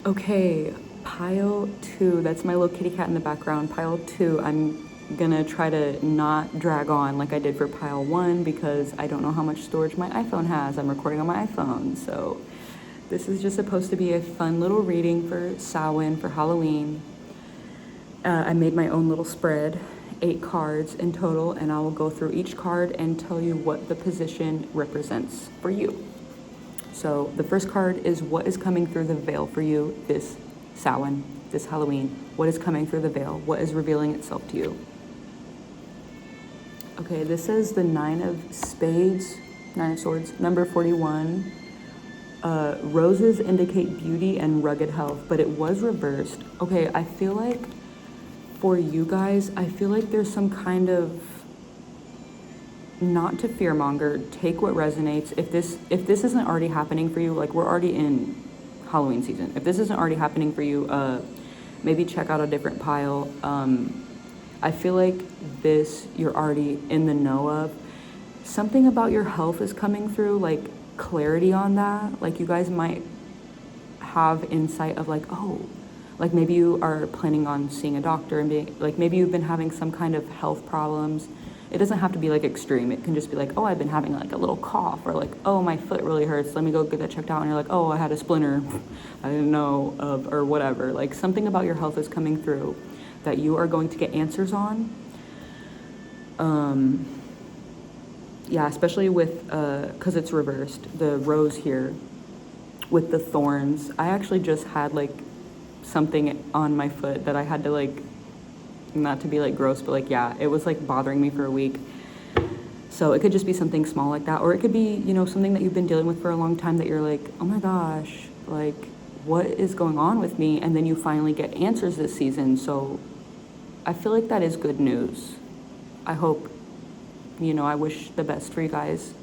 Okay, pile 2, that's my little kitty cat in the background. Pile 2, I'm gonna try to not drag on like I did for pile 1 because I don't know how much storage my iPhone has. I'm recording on my iPhone, so this is just supposed to be a fun little reading for Samhain, for Halloween. I made my own little spread, 8 cards in total, and I will go through each card and tell you what the position represents for you. So the first card is what is coming through the veil for you this Samhain, this Halloween. What is coming through the veil? What is revealing itself to you? Okay, this says the 9 of Spades, 9 of Swords, number 41. Roses indicate beauty and rugged health, but it was reversed. Okay, I feel like for you guys, I feel like there's some kind of, not to fearmonger, take what resonates. If this isn't already happening for you, like we're already in Halloween season. If this isn't already happening for you, maybe check out a different pile. I feel like this you're already in the know of. Something about your health is coming through, like clarity on that. Like you guys might have insight of like, oh, like maybe you are planning on seeing a doctor and being like, maybe you've been having some kind of health problems. It doesn't have to be like extreme. It can just be like, oh, I've been having like a little cough, or like, oh, my foot really hurts. Let me go get that checked out. And you're like, oh, I had a splinter. I didn't know of, or whatever. Like something about your health is coming through that you are going to get answers on. Yeah, especially with, cause it's reversed, the rose here with the thorns. I actually just had like something on my foot that I had to like, not to be like gross, but like, yeah, it was like bothering me for a week. So it could just be something small like that, or it could be, you know, something that you've been dealing with for a long time that you're like, oh my gosh, like what is going on with me? And then you finally get answers this season. So I feel like that is good news. I hope, you know, I wish the best for you guys,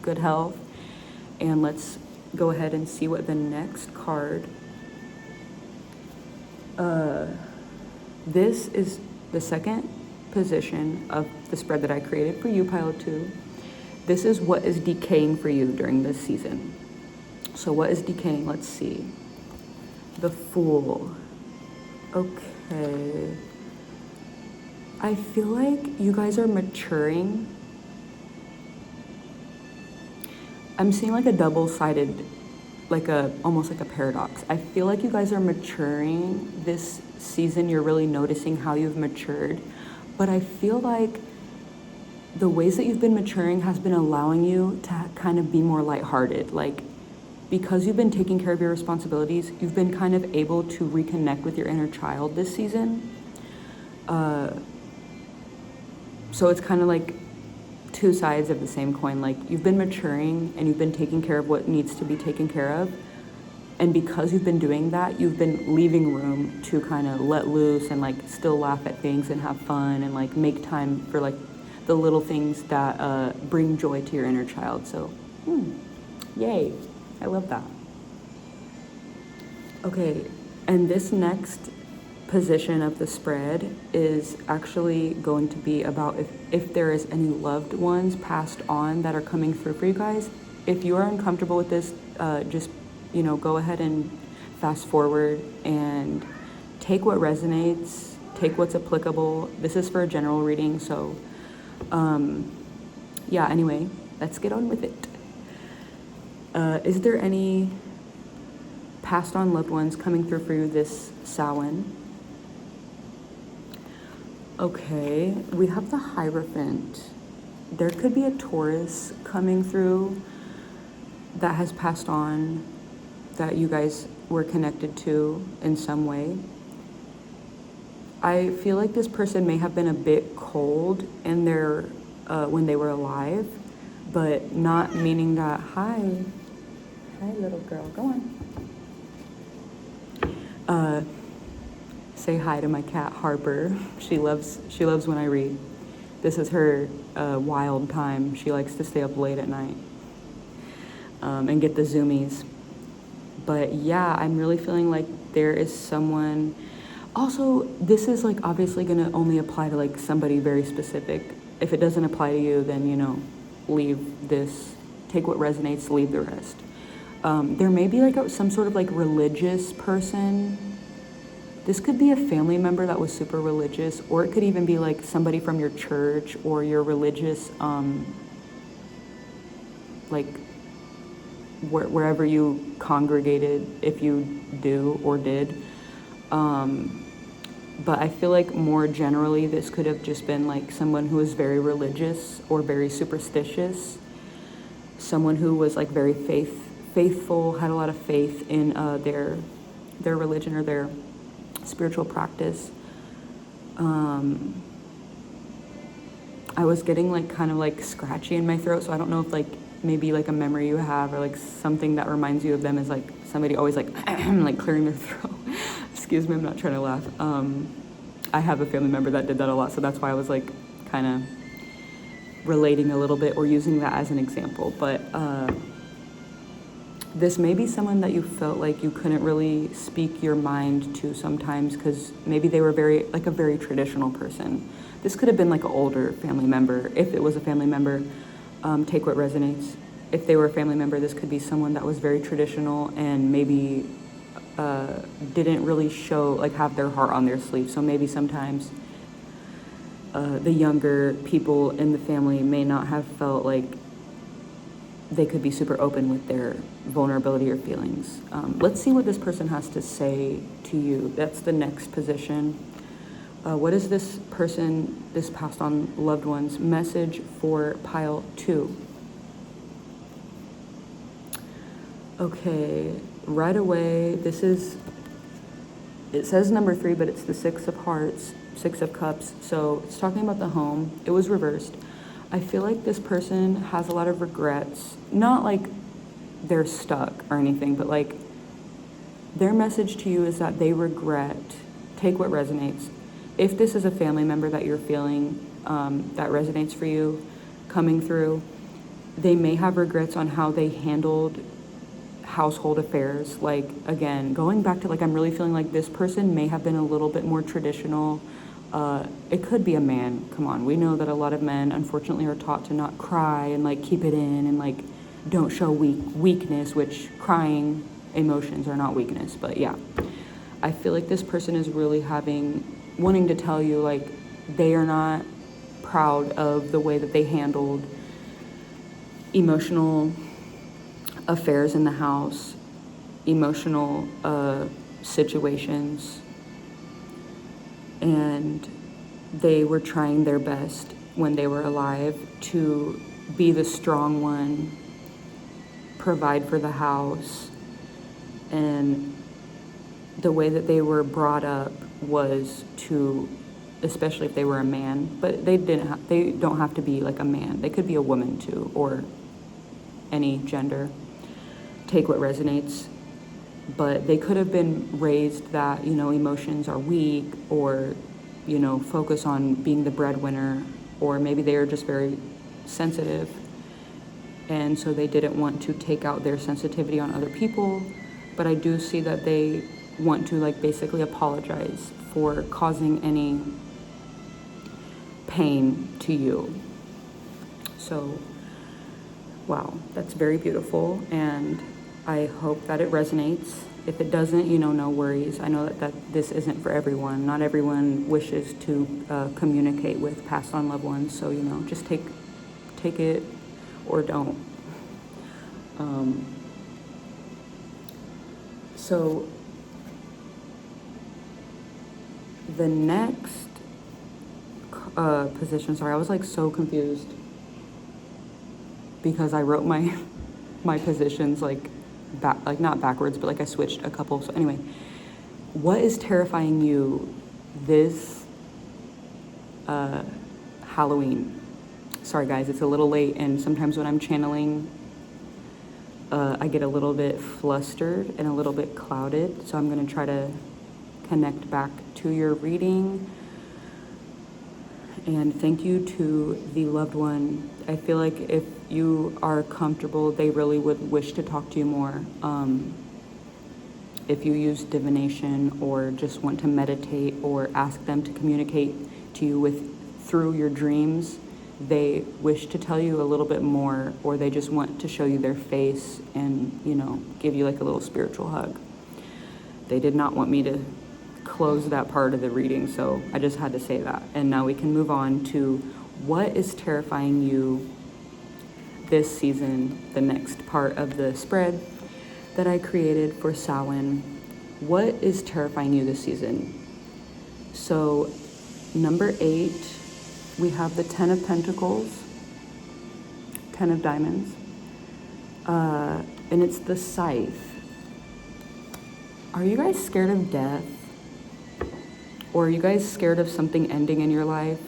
good health. And let's go ahead and see what the next card. This is the second position of the spread that I created for you, pile 2. This is what is decaying for you during this season. So what is decaying? Let's see. The Fool. Okay. I feel like you guys are maturing. I'm seeing like a double-sided, like almost like a paradox. I feel like you guys are maturing this season. You're really noticing how you've matured, but I feel like the ways that you've been maturing has been allowing you to kind of be more lighthearted. Like because you've been taking care of your responsibilities, you've been kind of able to reconnect with your inner child this season. So it's kind of like two sides of the same coin. Like you've been maturing and you've been taking care of what needs to be taken care of. And because you've been doing that, you've been leaving room to kind of let loose and like still laugh at things and have fun and like make time for like the little things that bring joy to your inner child. So, yay, I love that. Okay, and this next position of the spread is actually going to be about if there is any loved ones passed on that are coming through for you guys. If you are uncomfortable with this, just, you know, go ahead and fast forward and take what resonates, take what's applicable. This is for a general reading, so yeah, anyway, let's get on with it. Is there any passed on loved ones coming through for you this Samhain? Okay, we have the Hierophant. There could be a Taurus coming through that has passed on, that you guys were connected to in some way. I feel like this person may have been a bit cold in their when they were alive, but not meaning that. Hi little girl, go on. Say hi to my cat Harper. She loves when I read. This is her wild time. She likes to stay up late at night and get the zoomies. But yeah, I'm really feeling like there is someone. Also, this is like obviously gonna only apply to like somebody very specific. If it doesn't apply to you, then, you know, leave this, take what resonates, leave the rest. There may be like some sort of like religious person. This could be a family member that was super religious, or it could even be like somebody from your church or your religious, like wherever you congregated, if you do or did. But I feel like more generally, this could have just been like someone who was very religious or very superstitious, someone who was like very faithful, had a lot of faith in their religion or their spiritual practice. I was getting like kind of like scratchy in my throat, so I don't know if like maybe like a memory you have or like something that reminds you of them is like somebody always like like clearing their throat. Excuse me, I'm not trying to laugh. I have a family member that did that a lot, so that's why I was like kind of relating a little bit or using that as an example. But this may be someone that you felt like you couldn't really speak your mind to sometimes because maybe they were very like a very traditional person. This could have been like an older family member. If it was a family member, take what resonates. If they were a family member, this could be someone that was very traditional and maybe didn't really show, like have their heart on their sleeve. So maybe sometimes the younger people in the family may not have felt like they could be super open with their vulnerability or feelings. Let's see what this person has to say to you. That's the next position. What is this person, this passed on loved one's message for pile 2? Okay, right away, it says number 3, but it's the 6 of hearts, 6 of cups. So it's talking about the home. It was reversed. I feel like this person has a lot of regrets, not like they're stuck or anything, but like their message to you is that they regret, take what resonates. If this is a family member that you're feeling that resonates for you coming through, they may have regrets on how they handled household affairs. Like, again, going back to like, I'm really feeling like this person may have been a little bit more traditional. It could be a man. Come on, we know that a lot of men unfortunately are taught to not cry and like keep it in and like don't show weakness, which crying emotions are not weakness. But yeah, I feel like this person is really wanting to tell you like they are not proud of the way that they handled emotional affairs in the house, emotional situations, and they were trying their best when they were alive to be the strong one, provide for the house, and the way that they were brought up was to, especially if they were a man, but they don't have to be like a man. They could be a woman too, or any gender. Take what resonates. But they could have been raised that, you know, emotions are weak, or, you know, focus on being the breadwinner, or maybe they are just very sensitive, and so they didn't want to take out their sensitivity on other people. But I do see that they want to like basically apologize for causing any pain to you. So, wow, that's very beautiful, and I hope that it resonates. If it doesn't, you know, no worries. I know that this isn't for everyone. Not everyone wishes to communicate with passed on loved ones, so, you know, just take it or don't. So the next position, sorry, I was like so confused because I wrote my positions like not backwards, but like I switched a couple. So anyway, what is terrifying you this Halloween? Sorry guys, it's a little late, and sometimes when I'm channeling, I get a little bit flustered and a little bit clouded. So I'm gonna try to connect back to your reading. And thank you to the loved one. I feel like if you are comfortable, they really would wish to talk to you more. If you use divination or just want to meditate or ask them to communicate to you through your dreams, they wish to tell you a little bit more, or they just want to show you their face and, you know, give you like a little spiritual hug. They did not want me to close that part of the reading, so I just had to say that. And now we can move on to what is terrifying you this season, the next part of the spread that I created for Samhain. What is terrifying you this season? So number 8, we have the 10 of Pentacles, 10 of Diamonds, and it's the Scythe. Are you guys scared of death? Or are you guys scared of something ending in your life?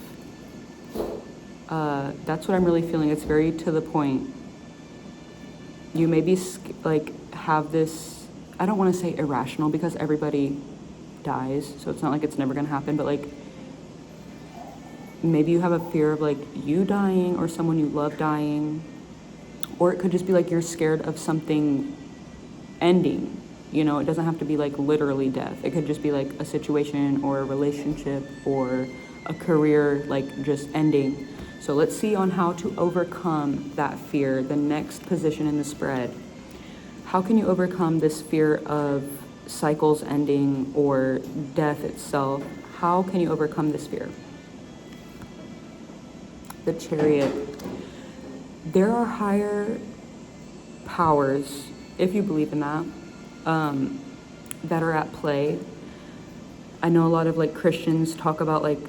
That's what I'm really feeling. It's very to the point. You may be like have this, I don't want to say irrational because everybody dies, so it's not like it's never going to happen, but like maybe you have a fear of like you dying or someone you love dying, or it could just be like you're scared of something ending. You know, it doesn't have to be like literally death. It could just be like a situation or a relationship or a career like just ending. So let's see on how to overcome that fear, the next position in the spread. How can you overcome this fear of cycles ending or death itself? How can you overcome this fear? The Chariot. There are higher powers, if you believe in that, that are at play. I know a lot of like Christians talk about like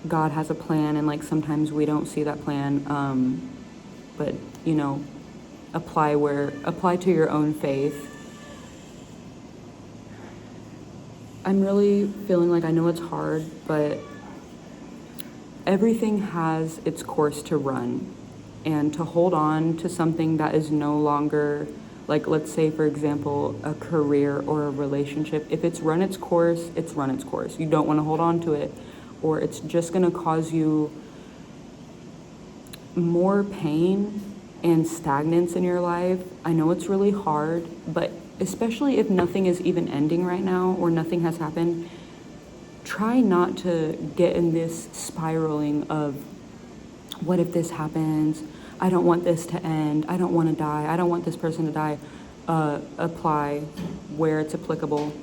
God has a plan, and like sometimes we don't see that plan, but you know, apply to your own faith. I'm really feeling like, I know it's hard, but everything has its course to run, and to hold on to something that is no longer, like let's say for example a career or a relationship, if it's run its course, it's run its course. You don't want to hold on to it, or it's just going to cause you more pain and stagnance in your life. I know it's really hard, but especially if nothing is even ending right now or nothing has happened, try not to get in this spiraling of what if this happens? I don't want this to end. I don't want to die. I don't want this person to die. Apply where it's applicable.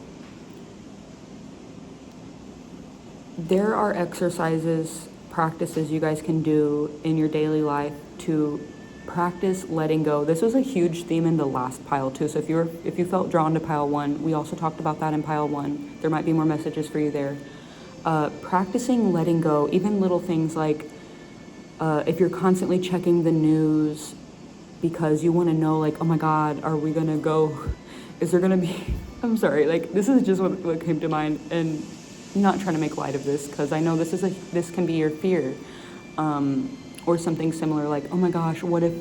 There are exercises, practices you guys can do in your daily life to practice letting go. This was a huge theme in the last pile too. So if you felt drawn to pile 1, we also talked about that in pile 1. There might be more messages for you there. Practicing letting go, even little things like if you're constantly checking the news because you want to know like, oh my God, are we gonna go? Is there gonna be? I'm sorry, like this is just what came to mind, and I'm not trying to make light of this because I know this can be your fear. Or something similar, like, oh my gosh, what if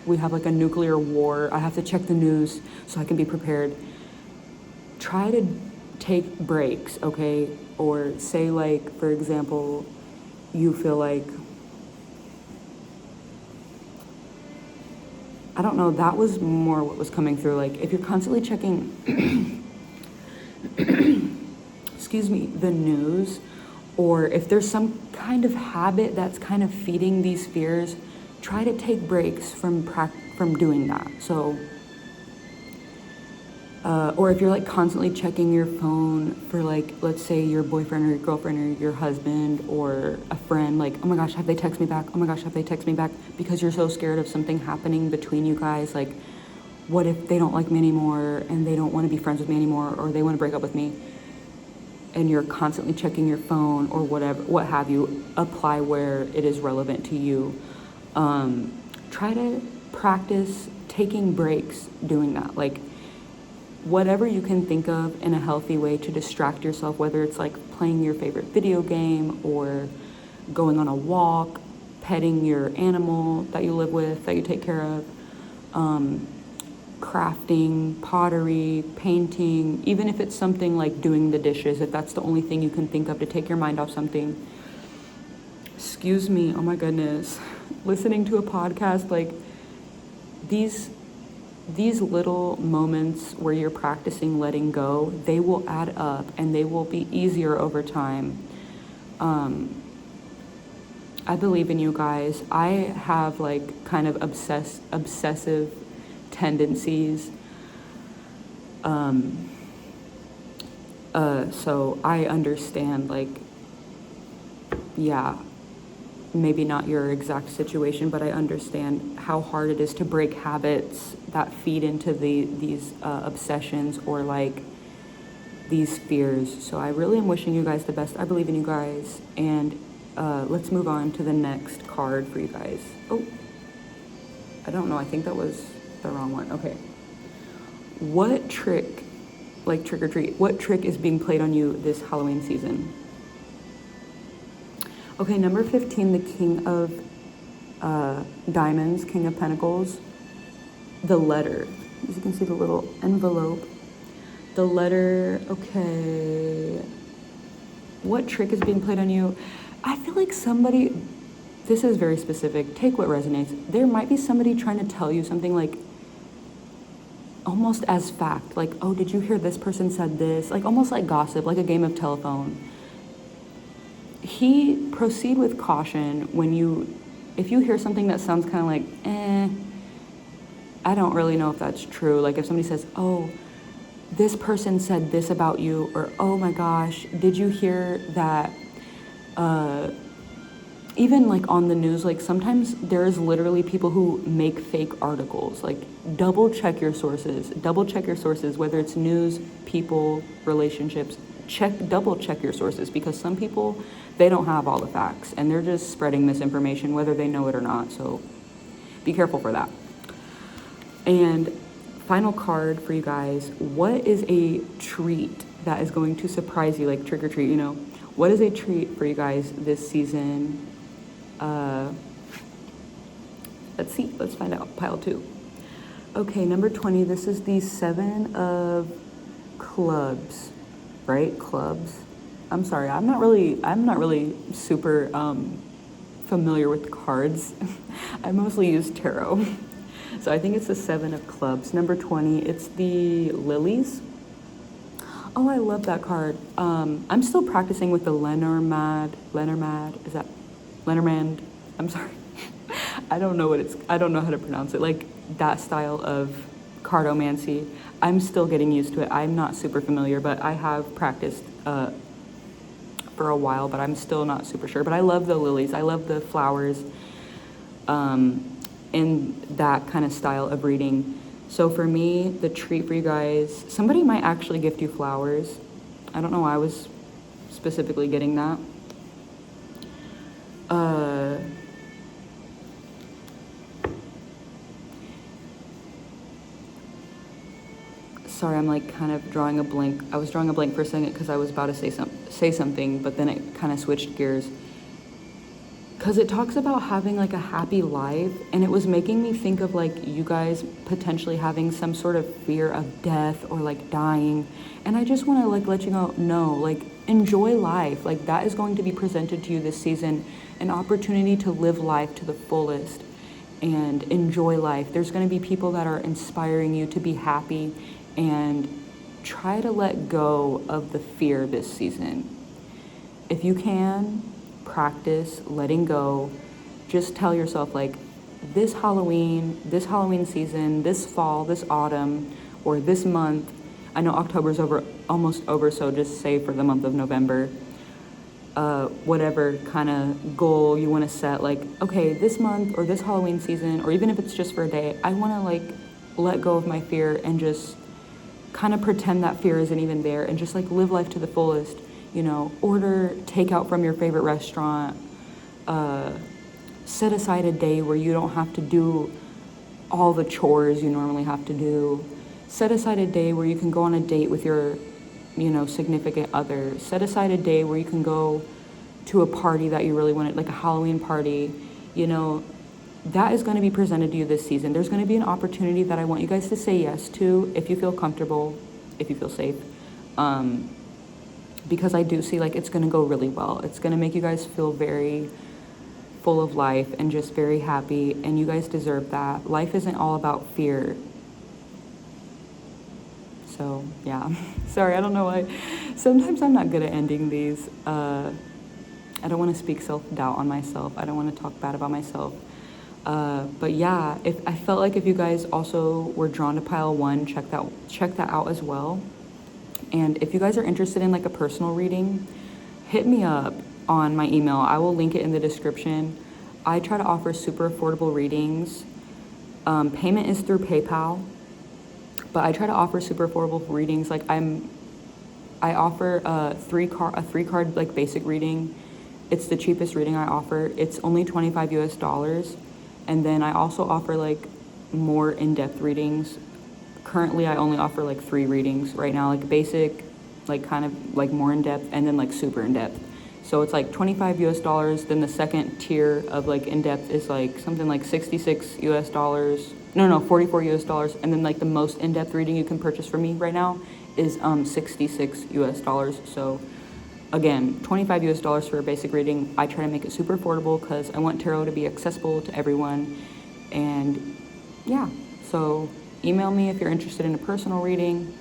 we have like a nuclear war? I have to check the news so I can be prepared. Try to take breaks, okay? Or say like, for example, you feel like, I don't know, that was more what was coming through. Like if you're constantly checking, excuse me, the news, or if there's some kind of habit that's kind of feeding these fears, try to take breaks from doing that. So, or if you're like constantly checking your phone for like, let's say your boyfriend or your girlfriend or your husband or a friend, like, oh my gosh, have they texted me back? Oh my gosh, have they texted me back? Because you're so scared of something happening between you guys. Like, what if they don't like me anymore and they don't want to be friends with me anymore, or they want to break up with me? And you're constantly checking your phone or whatever, what have you. Apply where it is relevant to you. Try to practice taking breaks doing that. Like whatever you can think of in a healthy way to distract yourself, whether it's like playing your favorite video game or going on a walk, petting your animal that you live with, that you take care of, crafting, pottery, painting, even if it's something like doing the dishes, if that's the only thing you can think of to take your mind off something. Excuse me, oh my goodness. Listening to a podcast, like these little moments where you're practicing letting go, they will add up and they will be easier over time. I believe in you guys. I have like kind of obsessive tendencies. So I understand, like, yeah, maybe not your exact situation, but I understand how hard it is to break habits that feed into these obsessions or like these fears. So I really am wishing you guys the best. I believe in you guys. And let's move on to the next card for you guys. Oh, I don't know. I think that was the wrong one. Okay. What trick, like trick or treat, what trick is being played on you this Halloween season? Okay, number 15, the King of Diamonds, King of Pentacles, the letter. As you can see, the little envelope. The letter, okay. What trick is being played on you? I feel like somebody, this is very specific, take what resonates. There might be somebody trying to tell you something like, almost as fact, like, oh, did you hear this person said this? Like almost like gossip, like a game of telephone. Proceed with caution if you hear something that sounds kind of like, I don't really know if that's true. Like if somebody says, oh, this person said this about you, or oh my gosh, did you hear that? Even like on the news, like sometimes there's literally people who make fake articles. Like double check your sources, whether it's news, people, relationships, double check your sources, because some people, they don't have all the facts and they're just spreading misinformation whether they know it or not. So be careful for that. And final card for you guys, what is a treat that is going to surprise you, like trick or treat, what is a treat for you guys this season? Let's see, let's find out. Pile 2. Okay, number 20, this is the 7 of clubs, right? Clubs. I'm sorry, I'm not really super familiar with cards. I mostly use tarot. So I think it's the 7 of clubs. Number 20, it's the lilies. Oh, I love that card. I'm still practicing with the Lenormand. Is that Lenormand? I'm sorry. I don't know how to pronounce it. Like that style of cardomancy. I'm still getting used to it. I'm not super familiar, but I have practiced for a while, but I'm still not super sure. But I love the lilies. I love the flowers in that kind of style of reading. So for me, the treat for you guys, somebody might actually gift you flowers. I don't know why I was specifically getting that. Sorry, I'm like kind of drawing a blank. I was drawing a blank for a second because I was about to say something, but then it kind of switched gears. Because it talks about having like a happy life, and it was making me think of like you guys potentially having some sort of fear of death or like dying. And I just want to like let you know, like enjoy life. Like that is going to be presented to you this season, an opportunity to live life to the fullest and enjoy life. There's going to be people that are inspiring you to be happy, and try to let go of the fear this season. If you can, practice letting go. Just tell yourself like this Halloween season, this fall, this autumn, or this month. I know October's almost over, so just say for the month of November, whatever kind of goal you want to set, like, okay, this month or this Halloween season, or even if it's just for a day, I want to like let go of my fear and just kind of pretend that fear isn't even there and just like live life to the fullest. Order takeout from your favorite restaurant, set aside a day where you don't have to do all the chores you normally have to do. Set aside a day where you can go on a date with your, significant other. Set aside a day where you can go to a party that you really wanted, like a Halloween party. That is going to be presented to you this season. There's going to be an opportunity that I want you guys to say yes to if you feel comfortable, if you feel safe. Because I do see like it's going to go really well. It's going to make you guys feel very full of life and just very happy, and you guys deserve that. Life isn't all about fear. So yeah, sorry, I don't know why. Sometimes I'm not good at ending these. I don't want to speak self-doubt on myself. I don't want to talk bad about myself. But yeah, if I felt like if you guys also were drawn to pile 1, check that out as well. And if you guys are interested in like a personal reading, hit me up on my email. I will link it in the description. I try to offer super affordable readings. Payment is through PayPal, but I try to offer super affordable readings. Like I offer a 3-card like basic reading. It's the cheapest reading I offer. It's only $25 US. And then I also offer like more in-depth readings. Currently, I only offer like 3 readings right now, like basic, like kind of like more in-depth, and then like super in-depth. So it's like $25 US. Then the second tier of like in-depth is like something like $66 US. No, $44 US. And then like the most in-depth reading you can purchase from me right now is $66 US. So again, $25 US for a basic reading. I try to make it super affordable because I want tarot to be accessible to everyone. And yeah, so email me if you're interested in a personal reading,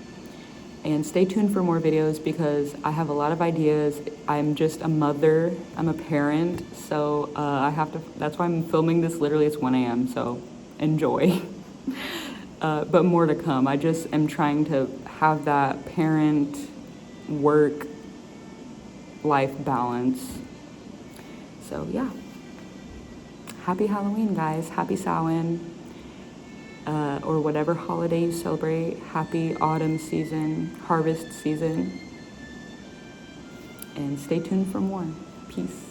and stay tuned for more videos because I have a lot of ideas. I'm just a mother, I'm a parent, so that's why I'm filming this. Literally it's 1 a.m. so enjoy. But more to come. I just am trying to have that parent work life balance. So yeah, happy Halloween, guys. Happy Samhain, or whatever holiday you celebrate. Happy autumn season, harvest season, and stay tuned for more. Peace.